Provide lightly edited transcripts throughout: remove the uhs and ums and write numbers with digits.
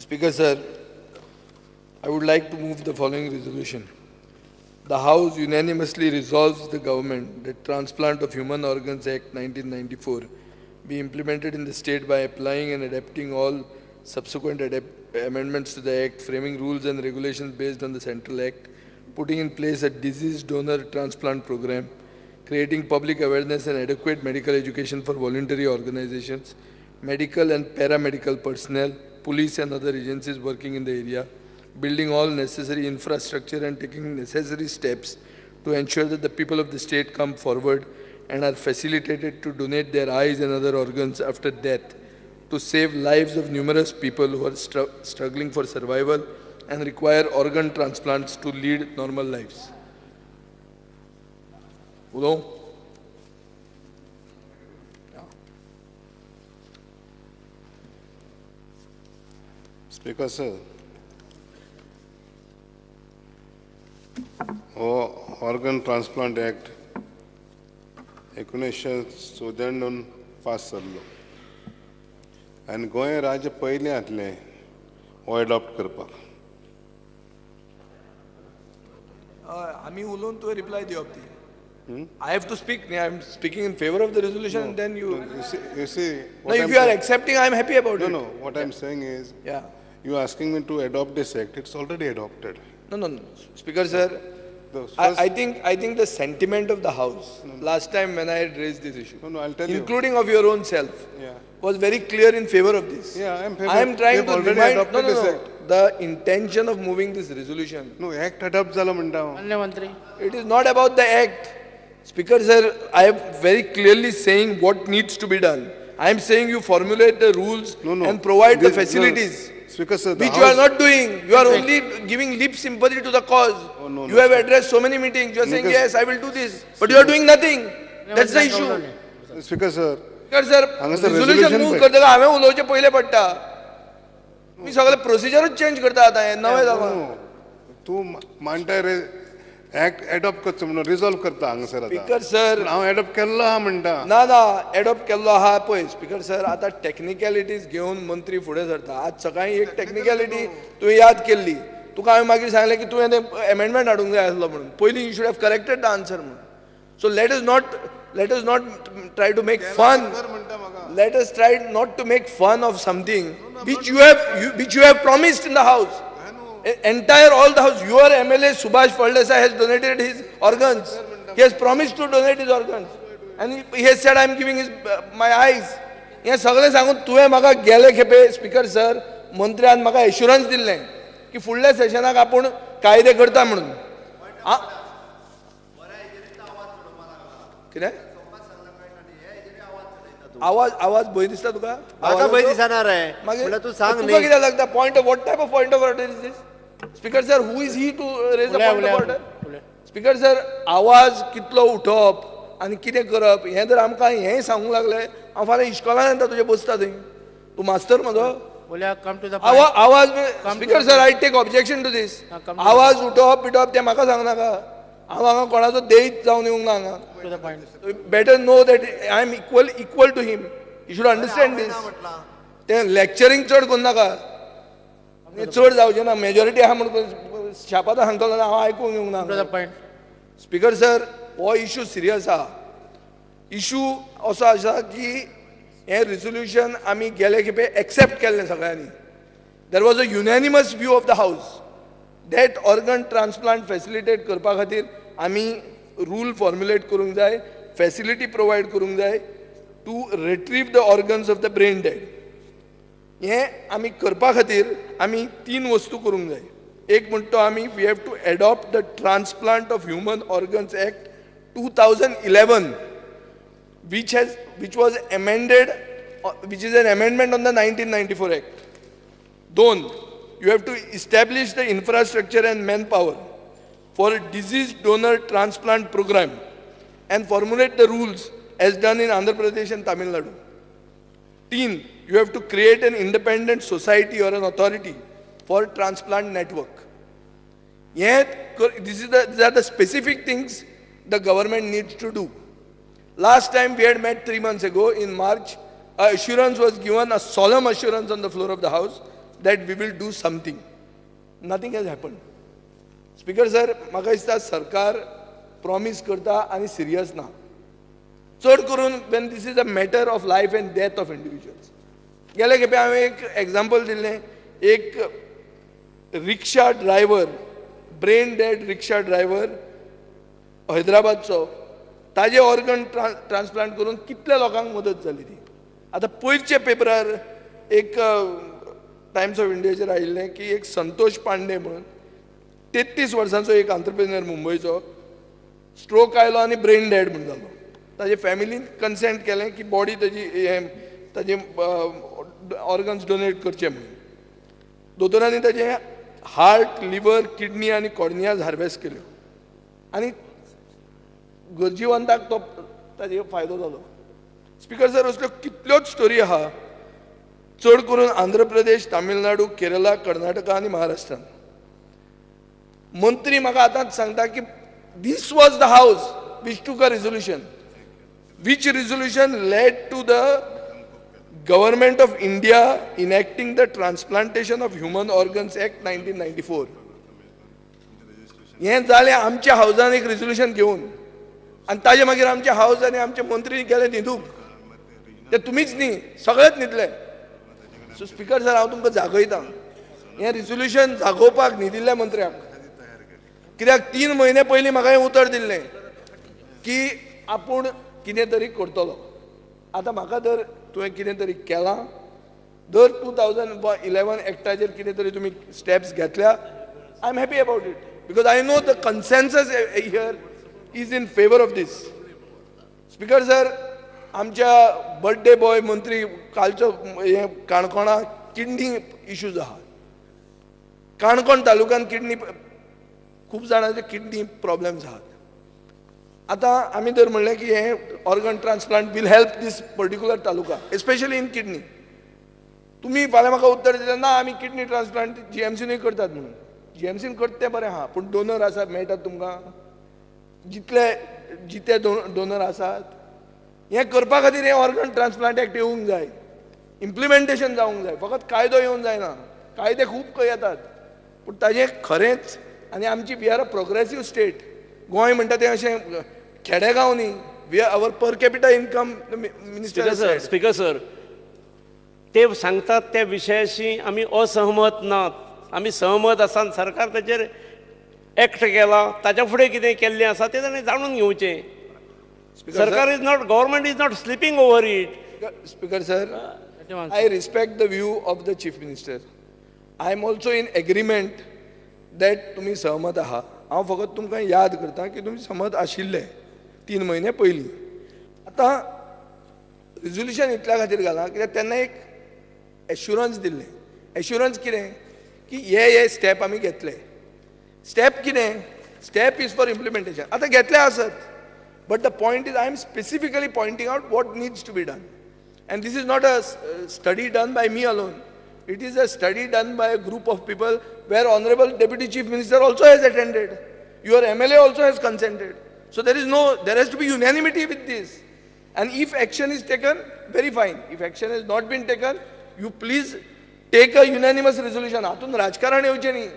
Speaker Sir, I would like to move the following resolution. The House unanimously resolves the government that Transplant of Human Organs Act 1994 be implemented in the state by applying and adapting all subsequent amendments to the Act, framing rules and regulations based on the Central Act, putting in place a disease donor transplant program, creating public awareness and adequate medical education for voluntary organizations, medical and paramedical personnel, police and other agencies working in the area, building all necessary infrastructure and taking necessary steps to ensure that the people of the state come forward and are facilitated to donate their eyes and other organs after death to save lives of numerous people who are struggling for survival and require organ transplants to lead normal lives. Udo? Speaker sir, Organ Transplant Act 1994 पास जाल्लो आनी गोंय राज्य पयलें जातलें हो adopt करपाक. आमी उलोवन तुवें रिप्लाय दिवप ती. I have to speak. I am speaking in favor of the resolution, and then you. You see No, if you are accepting, I am happy about it. No, what I'm saying is, Yeah. you asking me to adopt this act. It's already adopted. No. Speaker sir, I think the sentiment of the House last time when I had raised this issue, I'll tell you. including of your own self, Yeah. was very clear in favor of this. Yeah, I'm I am trying They've to already remind. adopted this act. The intention of moving this resolution. No, act adopt झाला म्हणटा हांव. मान्य मंत्री. It is not about the act. Speaker sir, I am very clearly saying what needs to be done. I am saying you formulate the rules No. and provide the This- no, facilities. Speaker sir, the Which you are House- not doing. You are only giving lip sympathy to the cause. no, You have addressed so many meetings. You are saying, Because- yes, I will do this. But you are doing nothing. That's the issue. Speaker sir, Speaker sir, हांगा sir resolution resolution move पळय. करता हांवें उलोवचें पयलें पडटा. मी सगळे प्रोसिजरच change करता आतां हें नवें जाता. तूं मानता रे ऍक्ट एडॉप्ट करचो म्हणून रिझॉल्व करता हांगासर स्पीकर सर हांव एडॉप्ट केल्लो आहा म्हणटा. ना एडॉप्ट केल्लो आहा पळय स्पीकर सर आतां टॅक्निकॅलिटीज घेवन मंत्री फुडें सरता. आज सकाळीं एक टॅक्निकॅलिटी तुवें याद केल्ली. तुका हांवें मागीर सांगलें की तुवें तें एमेंडमेंट हाडूंक जाय आसलो म्हणून. पयलीं you should have corrected the answer म्हणून. So let us not try to make fun. Let us try not to make fun of something which you have promised in the House. Entire all the House. Your MLA Subhash Faldesa has donated his organs. He has promised to donate his organs, and he has said, "I am giving my eyes." हे सगळें सांगून तुवें म्हाका गेले खेपे speaker sir मंत्र्यान म्हाका assurance दिल्लें की फुडल्या सेशनाक आपूण कायदे करता म्हणून. कितें आवाज भंय दिसता तुका? म्हाका भंय दिसना रे. मागीर म्हणल्यार तूं सांग तुका न्ही. कितें लागता point of what type of point of order is this? Speaker sir, who is he to raise the point of order? Speaker sir, आवाज कितलो उठोवप आनी कितें करप हें जर आमकां हेंय सांगूंक लागलें, हांव फाल्यां इश्कोलान येता तुजे बसता थंय. तूं मास्तर म्हजो. कम टू द आवाज speaker sir, I take objection to this. आवाज उठोवप बिटोवप तें म्हाका सांगनाका. हांव हांगा कोणाचो देईत जावन येवंक ना हांगा. To the point. Better know that I am equal to him. You should understand this. तें लेक्चरींग चड करूं नाका. चड जावचें ना. मेजॉरिटी आहा म्हणून शापाता सांगतलो हांव आयकूंक येवंक टू द ना. पॉइंट. स्पीकर सर, हो इशू सिरियस आहा. इशू असो आसा की हें रिझोल्युशन आमी गेले खेपे एक्सेप्ट केल्लें सगळ्यांनी. There was a unanimous view of the house that organ transplant facilitate करपा खातीर आमी रूल फॉर्म्युलेट करूंक जाय, फॅसिलिटी प्रोवायड करूंक जाय to retrieve the organs of the brain dead. हें आमी करपा खातीर आमी 3 वस्तू करूंक जाय. एक म्हणटा आमी we have to adopt the transplant of human organs act 2011 which was amended, which is an amendment on the 1994 act. 2, you have to establish the infrastructure and manpower for a disease donor transplant program and formulate the rules as done in Andhra Pradesh and Tamil Nadu. 3, you have to create an independent society or an authority for transplant network. These are the specific things the government needs to do. Last time we had met 3 months ago in March, assurance was given, a solemn assurance on the floor of the House, that we will do something. Nothing has happened. Speaker sir, म्हाका दिसता सरकार promise करता आनी serious ना. चड करून when this is a matter of life and death of individuals. गेले खेपे हांवें एक एग्जाम्पल दिल्लें, एक रिक्षा ड्रायव्हर, ब्रेन डेड रिक्षा ड्रायव्हर हैदराबादचो, ताजे ऑर्गन ट्रान्सप्लांट करून कितल्या लोकांक मदत जाली ती. आतां पयरचे पेपरार एक टायम्स ऑफ इंडियाचेर आयिल्लें की एक संतोष पांडे म्हणून 33 वर्सांचो एक आंतरप्रेन्युअर मुंबयचो स्ट्रोक आयलो आनी ब्रेन डेड म्हणून जालो. ताजे फॅमिलीन कन्सेंट केलें की बॉडी ताजे ऑर्गन्स डोनेट करचे म्हणून. दोतोरांनी ताजे हार्ट, लिवर, किडनी आनी कॉर्नियाज हार्वेस्ट केल्यो आनी गरजेवंताक तो ताजेर फायदो जालो. स्पीकर सर, असल्यो कितल्योच स्टोरी आहा, चड करून आंध्र प्रदेश, तामिळनाडू, केरला, कर्नाटका आनी महाराष्ट्रान. मंत्री म्हाका आतांच सांगता की दीस was the house which took a resolution, which resolution led to the Government of India enacting the Transplantation of Human Organs Act 1994. हें जालें आमच्या हावजान एक रिझोल्युशन घेवन, आनी ताजे मागीर आमचे हावज आनी आमचे मंत्री गेले न्हिदूंक. ते तुमीच न्ही, सगळेच न्हिदले. सो स्पीकर सर, हांव तुमकां जागयतां, हें रिझोल्युशन जागोवपाक न्हिदिल्ल्या मंत्र्याक. कित्याक 3 म्हयने पयलीं म्हाका हें उतर दिल्लें की आपूण कितें तरी करतलो. आतां म्हाका जर तुवें कितें तरी केलां, दर 2011 एक्टाचेर कितें तरी तुमी स्टेप्स घेतल्या, I am happy about it, because I know the consensus here is in favour of this. Speaker sir, आमच्या बर्थडे बॉय मंत्री कालचो हे काणकोणा किडनी इश्यूज आहा. काणकोण तालुक्यान किडनी खूब जाणांचे किडनी प्रॉब्लेम्स आहात. आतां आमी जर म्हणलें की हे organ transplant will help this particular taluka, especially in kidney. तुमी फाल्यां म्हाका उत्तर दिलें ना आमी किडनी ट्रान्सप्लांट जीएमसीनूय करतात म्हणून. जीएमसीन करता तें बरें आहा, पूण डोनर आसात मेळटात तुमकां, जिते डोनर आसात. हें करपा खातीर हें ऑर्गन ट्रान्सप्लांट एक्ट येवंक जाय, इम्प्लिमेंटेशन जावंक जाय. फकत कायदो येवंक जायना. कायदे खूब येतात, पूण ताजें खरेंच. आनी आमची we are a progressive state. गोंय म्हणटा तें अशें खेडेगांव न्ही. We are our per capita income. Minister speaker sir, ते सांगतात त्या विशयाशी आमी असहमत नात. आमी सहमत आसा, सरकार ताचेर एक्ट केला, ताच्या फुडें कितें केल्लें आसा तें ताणें जाणून घेवचें. सरकार is not, government is not sleeping over it. Speaker sir, I respect the view of the Chief Minister. I am also in agreement that तुम्ही सहमत आहात. हांव फकत तुमकां याद करता की तुमी सहमत आशिल्ले 3 म्हयने पयलीं. आतां रिझोल्युशन इतल्या खातीर घालां कित्याक तेन्ना एक एश्युरन्स दिल्लें. एश्युरन्स कितें की हे स्टेप आमी घेतले. स्टेप कितें? Step is for implementation. आतां घेतले आसत, but the point is I am specifically pointing out what needs to be done. And this is not a study done by me alone. It is a study done by a group of people where Honorable Deputy Chief Minister also has attended. Your MLA also has consented. So there has to be unanimity with this. And if action is taken, very fine. If action has not been taken, you please take a unanimous resolution. Atun rajkaran yevche nahi.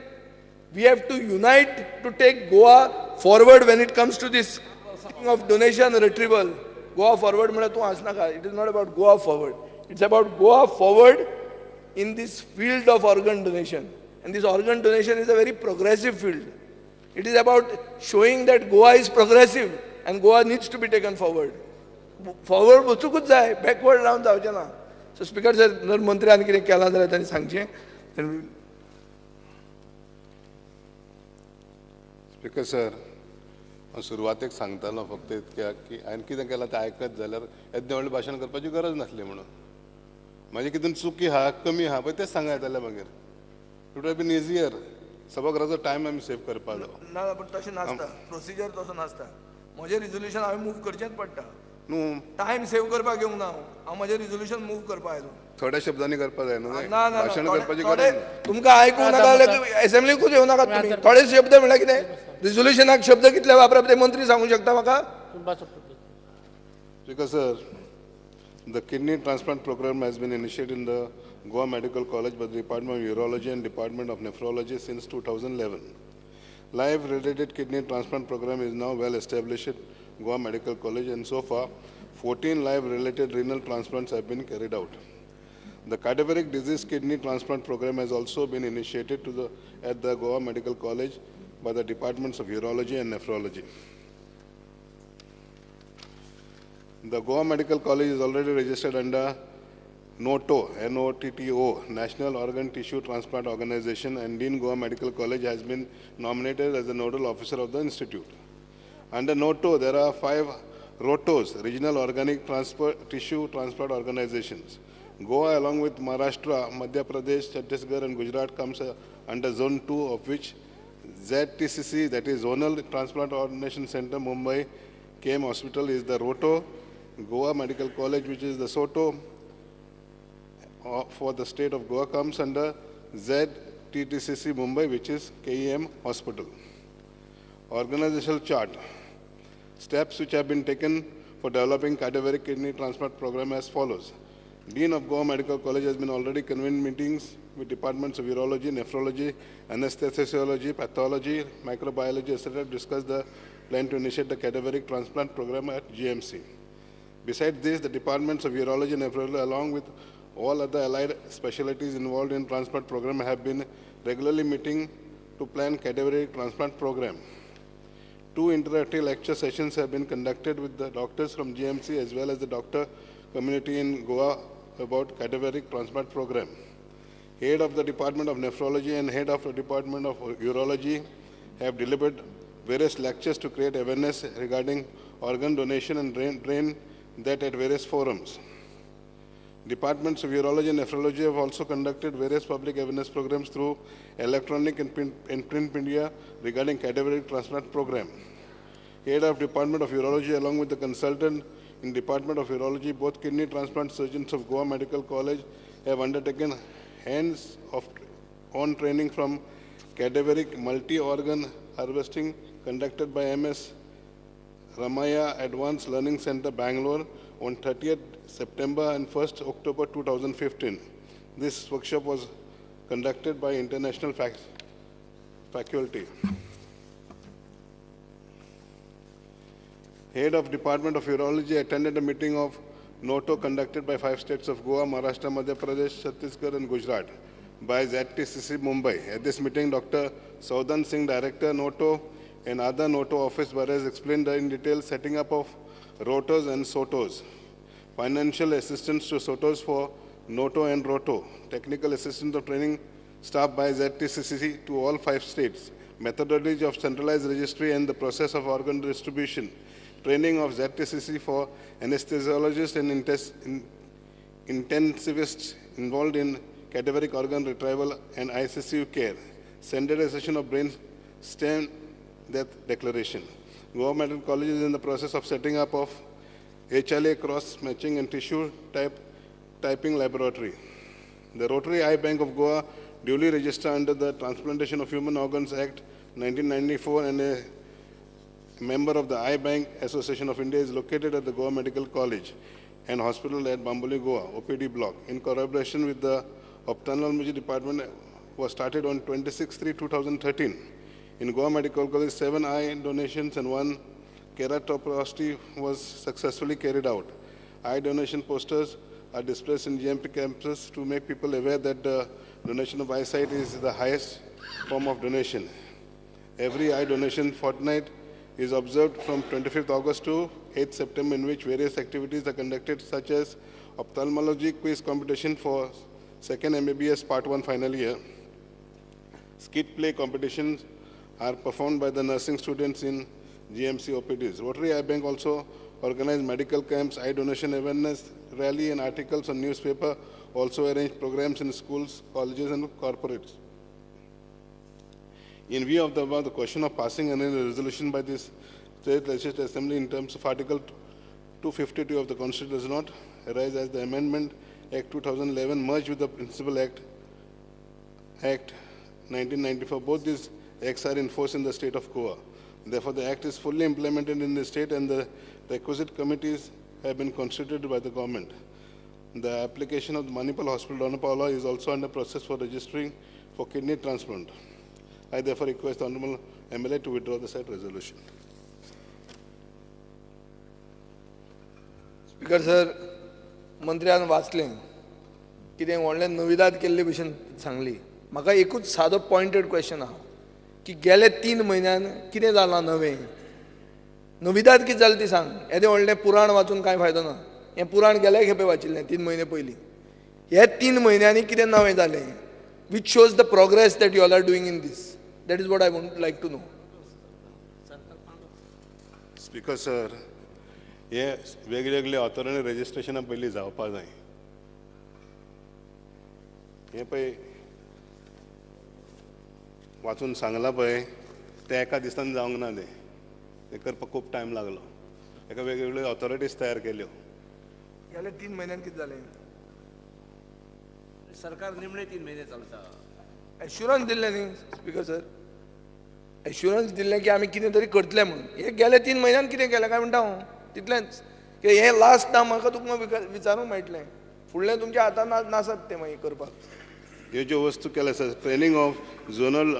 We have to unite to take Goa forward when it comes to this thing of donation retrieval. Goa forward म्हणल्यार तूं आसनाका. It is not about Goa forward. It's about Goa forward in this field of organ donation. And this organ donation is a very progressive field. It is about showing that Goa is progressive and Goa needs to be taken forward. Forward वचूंकूच जाय, backward Ravan जावचें ना. So speaker sir, जर मंत्र्यान कितें केलां जाल्यार तांणी सांगचें. स्पीकर सर, हांव सुरवातेक सांगतालो फक्त इतक्याक की हांवें कितें केलां तें आयकत जाल्यार येदें व्हडलें भाशण करपाची गरज नासली म्हणून. म्हाजी कितें चुकी आहा, कमी आहा पळय तें सांगा येतालें मागीर. It would been easier. सभागृहाचो टायम आमी सेव करपाक जाय. ना, पण तशें नासता. प्रोसिजर तसो नासता. म्हजें रिझोल्युशन हांवें मूव करचेंच पडटा. न्हू, टायम सेव करपाक येवंक ना हांव म्हजें रिझोल्युशन मूव करपा आयलो. थोड्या शब्दांनी करपाक जाय न्हू. ना भाशण करपाची थोडे गरज ना. तुमकां आयकूंक नाका जाल्यार एसेंब्लीकूच येवं नाकात तुमी. थोडे शब्द म्हळ्यार कितें? रिझोल्युशनाक शब्द कितले वापरप ते मंत्री सांगूंक शकता म्हाका? Because the kidney transplant program has been initiated in the Goa Medical College by the Department of Urology and Department of Nephrology since 2011. Life-related kidney transplant program is now well established at Goa Medical College, and so far, 14 life-related renal transplants have been carried out. The cadaveric disease kidney transplant program has also been initiated at the Goa Medical College by the Departments of Urology and Nephrology. The Goa Medical College is already registered under NOTO, N-O-T-T-O, National Organ Tissue Transplant Organization, and Dean Goa Medical College has been nominated as the nodal officer of the institute. Under NOTO, there are 5 ROTOs, Regional Organic Tissue Transplant Organizations. Goa, along with Maharashtra, Madhya Pradesh, Chhattisgarh, and Gujarat, comes under Zone 2, of which ZTCC, that is Zonal Transplant Coordination Center, Mumbai, KM Hospital, is the ROTO. Goa Medical College, which is the SOTO, for the state of Goa, comes under ZTTCC Mumbai, which is KEM Hospital. Organizational chart. Steps which have been taken for developing cadaveric kidney transplant program as follows. Dean of Goa Medical College has been already convened meetings with departments of urology, nephrology, anesthesiology, pathology, microbiology, etc. to discuss the plan to initiate the cadaveric transplant program at GMC. Besides this, the departments of urology and nephrology, along with all other allied specialties involved in transplant program, have been regularly meeting to plan cadaveric transplant program. 2 interactive lecture sessions have been conducted with the doctors from GMC as well as the doctor community in Goa about cadaveric transplant program. Head of the Department of Nephrology and head of the Department of Urology have delivered various lectures to create awareness regarding organ donation and train that at various forums. Departments of Urology and Nephrology have also conducted various public awareness programs through electronic and print media regarding cadaveric transplant program. Head of Department of Urology along with the consultant in Department of Urology, both kidney transplant surgeons of Goa Medical College have undertaken hands-on training from cadaveric multi-organ harvesting conducted by MS Ramaya Advanced Learning Center, Bangalore, on 30th September and 1st October 2015. This workshop was conducted by international faculty. Head of Department of Urology attended a meeting of NOTO conducted by 5 states of Goa, Maharashtra, Madhya Pradesh, Chhattisgarh, and Gujarat by ZTCC Mumbai. At this meeting, Dr. Saudan Singh, Director, NOTO, and other NOTO office bearers explained in detail setting up of ROTOs and SOTOs, financial assistance to SOTOs for NOTO and ROTO, technical assistance of training staff by ZTCC to all 5 states, methodology of centralized registry and the process of organ distribution, training of ZTCC for anesthesiologists and intensivists involved in cadaveric organ retrieval and ICCU care, standardization of brain stem death declaration. Goa Medical College is in the process of setting up of HLA cross-matching and tissue typing laboratory. The Rotary Eye Bank of Goa, duly registered under the Transplantation of Human Organs Act 1994 and a member of the Eye Bank Association of India, is located at the Goa Medical College and Hospital at Bamboli, Goa, OPD block. In collaboration with the Ophthalmology Department, was started on 26/3/2013. In Goa Medical College, 7 eye donations and 1 keratoplasty was successfully carried out. Eye donation posters are displayed in GMP campus to make people aware that the donation of eyesight is the highest form of donation. Every eye donation fortnight is observed from 25th August to 8th September, in which various activities are conducted, such as ophthalmology quiz competition for 2nd MBBS Part 1 final year. Skit play competitions are performed by the nursing students in GMC OPDs. Rotary Eye Bank also organized medical camps, eye donation awareness, rally and articles on newspaper, also arranged programs in schools, colleges and corporates. In view of the question of passing any resolution by this State Legislative Assembly in terms of Article 252 of the Constitution does not arise, as the Amendment Act 2011 merged with the Principal Act 1994. Both these acts are in force in the state of Goa. Therefore, the act is fully implemented in the state and the requisite committees have been constituted by the government. The application of the Manipal Hospital, Donapala, is also under process for registering for kidney transplant. I therefore request the Honorable MLA to withdraw the said resolution. Speaker sir, मंत्र्यान वाचलें कितें व्हडलें नविदाद केल्ले भशेन सांगली. म्हाका एकूच सादो pointed question आहा की गेले 3 म्हयन्यान कितें जालां नवें. नविदाद कितें जालें ती सांग. येदें व्हडलें पुराण वाचून कांय फायदो ना. हें पुराण गेल्या खेपे वाचिल्लें 3 म्हयने पयलीं. हे 3 म्हयन्यांनी कितें नवें जालें which shows the progress that you all are doing in this. That is what I would like to know. Speaker sir, हे वेगवेगळे ऑथॉरिटी रजिस्ट्रेशना पयलीं जावपा जाय. हे पळय वाचून सांगलां पळय ते एका दिसान जावंक ना ते करपाक खूब टायम लागलो. एका वेगवेगळ्यो ऑथॉरिटीज तयार केल्यो. गेल्या 3 म्हयन्यान कितें जालें. सरकार निमणे 3 महिने चलता. एश्युरन्स दिल्लें न्ही स्पीकर सर. एश्युरन्स दिल्लें की आमी कितें तरी करतले म्हणून. हे गेल्या 3 म्हयन्यान कितें केलें काय म्हणटा हांव. तितलेंच की हे लास्ट टायम म्हाका तुमकां विचारूंक मेळटलें. फुडलें तुमच्या हातान नासत तें मागीर करपाक. ह्यो ज्यो वस्तू केल्या sir, training of zonal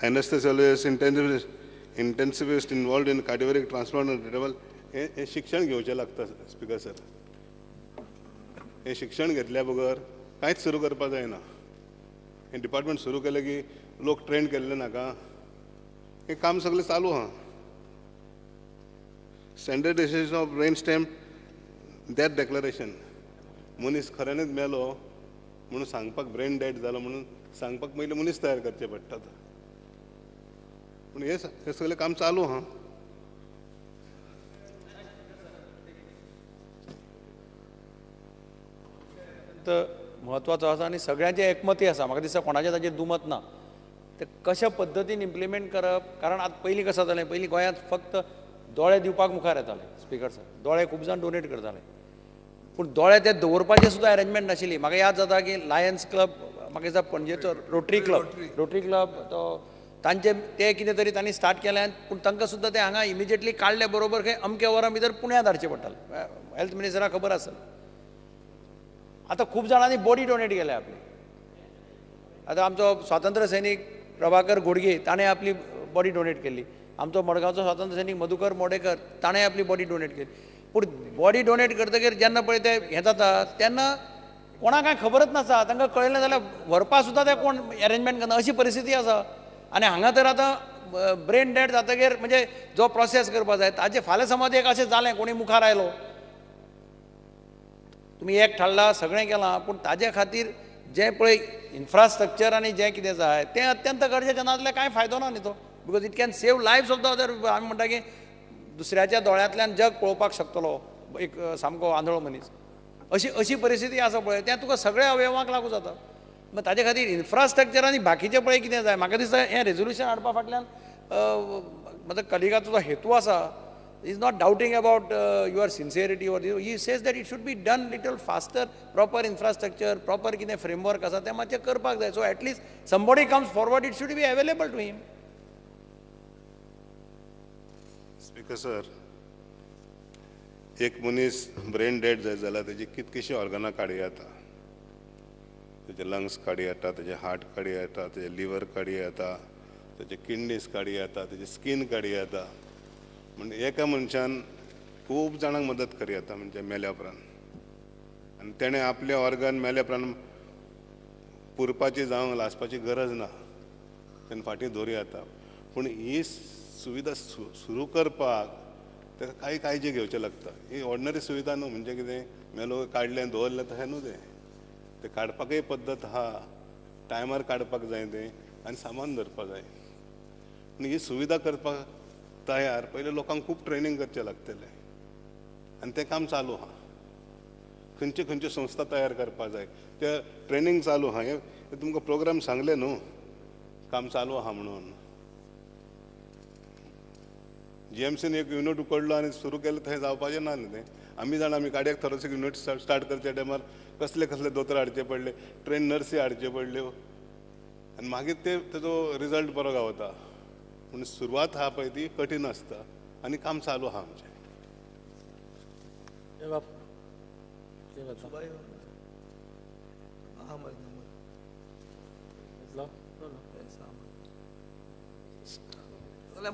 anaesthesiologist, intensivist involved in cardiovascular transplant and retrieval, हे शिक्षण घेवचें लागता स्पीकर सर. हे शिक्षण घेतल्या बगर कांयच सुरू करपाक जायना. हे डिपार्टमेंट सुरू केलें की लोक ट्रेन केल्ले नाका. हे काम सगळें चालू आहा. Standardisation of brain stem death declaration. मनीस खऱ्यानच मेलो म्हणून सांगपाक ब्रेन डेड जालो म्हणून सांगपाक पयलीं मनीस तयार करचे पडटात. पूण हे सगळें काम चालू आहा. म्हत्वाचो आसा आनी सगळ्यांचें एकमती आसा. म्हाका दिसता कोणाचें ताचेर दुमत ना. ते कशा पद्दतीन इम्प्लिमेंट करप. कारण आतां पयलीं कशें जातालें, पयलीं गोंयांत फक्त दोळे दिवपाक मुखार येताले स्पीकर सर. दोळे खूब जाण डोनेट करताले. पूण दोळे ते दवरपाचें सुद्दां अरेंजमेंट नाशिल्ली. म्हाका याद जाता की लायन्स क्लब, म्हाका दिसता पणजेचो रोटरी क्लब तो तांचे ते कितें तरी तांणी स्टार्ट केलें. पूण तांकां सुद्दां ते हांगा इमिजिएटली काडले बरोबर खंय अमके वरां भितर पुण्याक धाडचें पडटालें. हेल्थ मिनिस्टराक खबर आसा. आतां खूब जाणांनी बॉडी डोनेट केल्या आपली. आतां आमचो स्वातंत्र्य सैनीक प्रभाकर घोडगे ताणें आपली बॉडी डोनेट केल्ली. आमचो मडगांवचो स्वातंत्र्य सैनीक मधुकर मोडेकर ताणें आपली बॉडी डोनेट केली. पूण बॉडी डोनेट करतकीर जेन्ना पळय ते हें जाता तेन्ना कोणाक कांय खबरच नासता. तांकां कळयलें जाल्यार व्हरपा सुद्दां ते कोण अरेंजमेंट करना अशी परिस्थिती आसा. आनी हांगा तर आतां ब्रेन डेड जातकीर म्हणजे जो प्रोसेस करपा जाय ताजें फाल्यां समज एक अशें जालें, कोणी मुखार आयलो, तुमी एक थारला सगळें केलां, पूण ताजे खातीर जें पळय इन्फ्रास्ट्रक्चर आनी जें कितें जाय तें अत्यंत गरजेचें ना जाल्यार कांय फायदो ना न्ही तो. Because it can save lives of the other. आमी म्हणटा की दुसऱ्याच्या दोळ्यांतल्यान जग पळोवपाक शकतलो एक सामको आंधळो मनीस. अशी परिस्थिती आसा पळय, तें तुका सगळ्या अवयवांक लागू जाता. मग ताजे खातीर इन्फ्रास्ट्रक्चर आनी बाकीचें पळय कितें जाय. म्हाका दिसता हें रेजोल्युशन हाडपा फाटल्यान मतलब कलिगाचो जो हेतू आसा is not doubting about your sincerity or he says that it should be done little faster, proper infrastructure, proper कितें framework आसा तें मातशें करपाक जाय. So at least somebody comes forward, it should be available to him. Speaker sir, एक मनीस brain dead जाय जाल्यार तेजी कितकीशी ऑर्गनां काडी येता. तेजे लंग्स काडी येता, तेजे हार्ट काडी येता, तेजे लिवर काडी येता, तेजे किडनीज काडी येता, तेजे स्कीन काडी येता. म्हणजे एका मनशान खूब जाणांक मदत करी येता म्हणजे मेल्या उपरांत. आनी तेणें आपले ऑर्गन मेल्या उपरांत पुरपाची जावंक लासपाची गरज ना, तेन्ना फाटीं दवरूं येता. पूण ही सुविधा सुरू करपाक ताका काही काळजी घेवचें लागता. ही ऑर्डिनरी सुविधा न्हू. म्हणजे कितें मेलो काडलें दवरलें तशें न्हू तें काडपाकय पद्दत आहा. टायमार काडपाक जाय तें आनी सामान धरपाक जाय. पूण ही सुविधा करपाक तयार पयलीं लोकांक खूब ट्रेनींग करचें लागतलें आनी तें काम चालू आहा. खंयचे खंयच्यो संस्था तयार करपाक जाय ते ट्रेनींग चालू आहा. हे तुमकां प्रोग्राम सांगले न्हू, काम चालू आहा म्हणून. जीएमसीन एक युनिट उकडलो आनी सुरू केलें थंय जावपाचें ना न्ही तें. आमी जाणा आमी कार्डियाक थोरोसीक युनिट स्टार्ट करच्या टायमार कसले कसले दोतोर हाडचे पडले, ट्रेन नर्सी हाडच्यो पडल्यो आनी मागीर तेजो रिजल्ट बरो गावता. पूण सुरवात आहा पळय ती कठीण आसता आनी काम चालू आहा आमचें. हे बाप. ते करतो. घेतलं?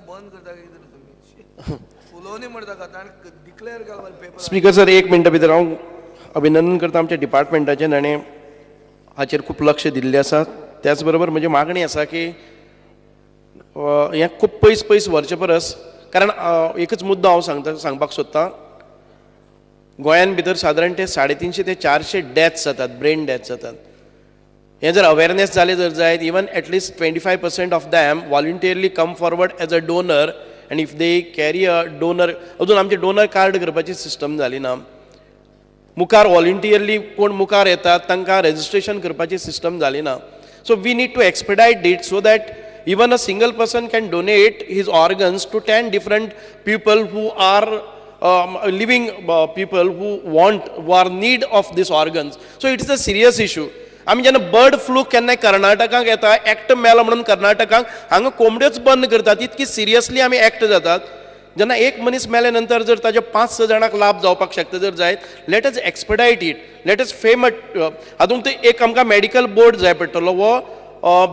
बंद करता कितें तुम्ही उलोवनी म्हणटा का ताणें डिक्लेअर केला पेपर स्पीकर सर एक मिनटा भितर हांव अभिनंदन करता आमच्या डिपार्टमेंटाचें ताणें हाचेर खूब लक्ष दिल्लें आसा. त्याच बरोबर म्हजी मागणी आसा की हें खूब पयस पयस व्हरचे परस, कारण एकच मुद्दो हांव सांगपाक सोदतां. गोंयान भितर सादारण ते 350 ते 400 डेथ्स जातात, ब्रेन डेथ्स जातात. हें जर अवेरनेस जालें जर जायत, even at least 25% of them voluntarily come forward as a donor, आनी if they carry a donor, अजून आमचे डोनर कार्ड करपाची सिस्टम जाली ना. मुखार वॉलंटियरली कोण मुखार येतात तांकां रेजिस्ट्रेशन करपाची सिस्टम जाली ना. So we need to expedite it so that even a single person can donate his organs to 10 different people who are living people who are need of these organs. So it is a serious issue. आमी जेन्ना bird flu केन्ना कर्नाटकाक येता, act मेलो म्हणून कर्नाटकाक हांगा कोंबड्योच बंद करतात, इतकी सिरियसली आमी एक्ट जातात. जेन्ना एक मनीस मेले नंतर जर ताजे 5-6 जाणांक लाभ जावपाक शकता जर जायत, let us expedite it, let us frame हातूंत एक आमकां मेडिकल बोर्ड जाय पडटलो, वो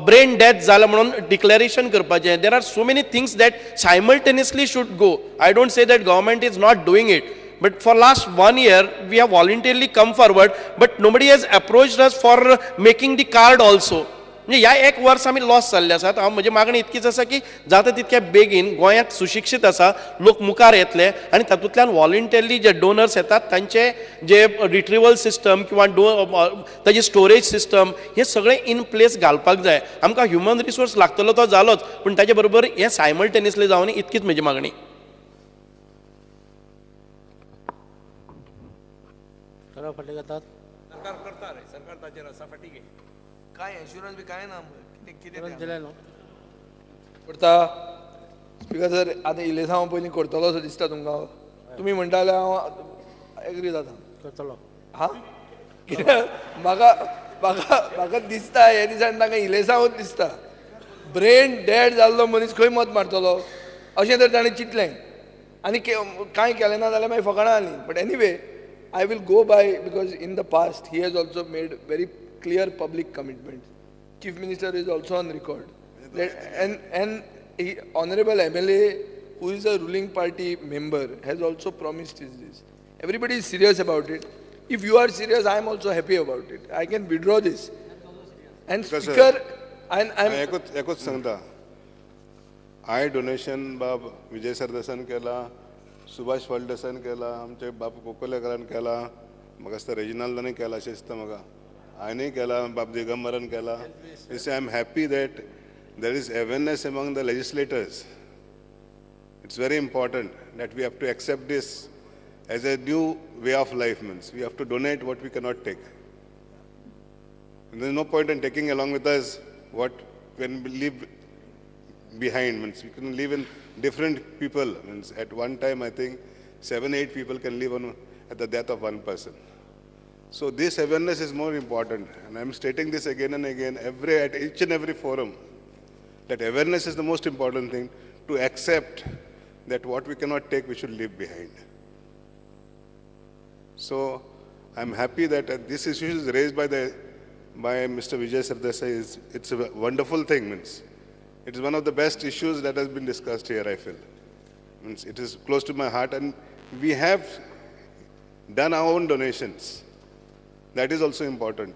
ब्रेन डेथ जाला म्हणून डिक्लेरेशन करपाचें. There are so many things that simultaneously should go. I don't say that government is not doing it, but for last 1 year we have voluntarily come forward, but nobody has approached us for making the card also. म्हणजे ह्या एक verse आमी loss जाल्ले आसात. हांव म्हजी मागणी इतकीच आसा की जाता तितक्या बेगीन गोंयांत सुशिक्षीत आसा लोक मुखार येतले, आनी तातूंतल्यान वॉलंटियरली जे डोनर्स येतात तांचे जे रिट्रिवल सिस्टम किंवा ताजी स्टोरेज सिस्टम हे सगळें इन प्लेस घालपाक जाय. आमकां ह्युमन रिसोर्स लागतलो तो जालोच, पूण ताचे बरोबर हें सायमल्टेनियसली जावनी, इतकीच म्हजी मागणी. सर्व फाटी जातात. सरकार करता रे, सरकार ताचेर आसा फाटीक घे. काय इन्शुरन्स बी काय ना कितें तुरंत दिले न्हू. करता स्पीकर सर. आतां इलेक्शन हांव पयलीं करतलो असो दिसता तुमकां? तुमी म्हणटा जाल्यार हांव एग्री जाता. करतलो. हा कित्याक म्हाका दिसता हे दिसान तांकां इलेक्शनांच दिसता. ब्रेन डेड जाल्लो मनीस खंय मत मारतलो अशें तर ताणें चिंतलें, आनी कांय केलें ना जाल्यार मागीर फकाणां जालीं. But anyway I will go by, because in the past he has also made very clear public commitments. Chief Minister is also on record. And he, Honorable MLA, who is a ruling party member, has also promised this. Everybody is serious about it. If you are serious, I am also happy about it. I can withdraw this. And Speaker, I'm एकूच सांगता, हांवें donation बाब विजय सरदेसान केला, सुभाष फळदेसान केला, आमचे बाब कोकोलेकरान केला, म्हाका दिसता रेजिनाल्दानूय केला अशें दिसता म्हाका, हांवेंय केला, बाब दिगंबरान केला. I am happy that there is awareness among the legislators. It's very important that we have to accept this as a new way of life. Means we have to donate what we cannot take. There is no point in taking along with us what can be leave behind. Means we can live in different people. Means at one time I think 7-8 people can live on at the death of one person. So this awareness is more important, and I'm stating this again and again at each and every forum, that awareness is the most important thing, to accept that what we cannot take we should leave behind. So I'm happy that this issue is raised by Mr. Vijay Sardesai. It's a wonderful thing. Means it is one of the best issues that has been discussed here, I feel. Means it is close to my heart, and we have done our own donations. That is also important.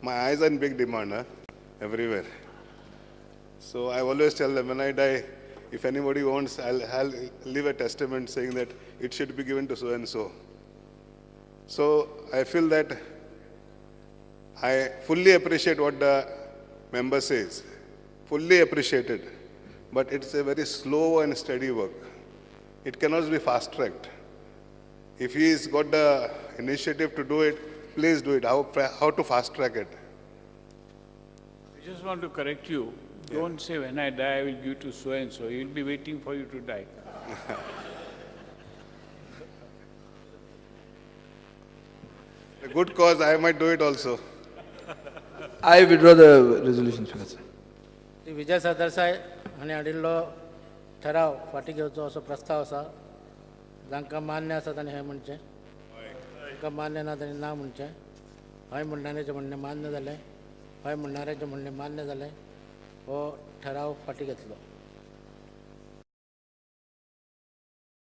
My eyes are in big demand everywhere. So I always tell them, when I die, if anybody wants, I'll leave a testament saying that it should be given to so and so. So I feel that I fully appreciate what the member says. Fully appreciated, but it's a very slow and steady work. It cannot be fast-tracked. If he's got the initiative to do it, please do it. How to fast-track it? I just want to correct you. Don't say when I die I will give to so and so. He will be waiting for you to die. A good cause, I might do it also. I withdraw the resolution, Speaker sir. ती विजय सरदेसाय हांणी हाडिल्लो ठराव फाटी घेवचो असो प्रस्ताव आसा. जांकां मान्य आसा तांणी हें म्हणचें. तांकां मान्य ना तांणी ना म्हणचें. हय म्हणणाऱ्याचें म्हणणें मान्य जालें. हय म्हणणाऱ्याचें म्हणणें मान्य जालें. हो ठराव फाटी घेतलो.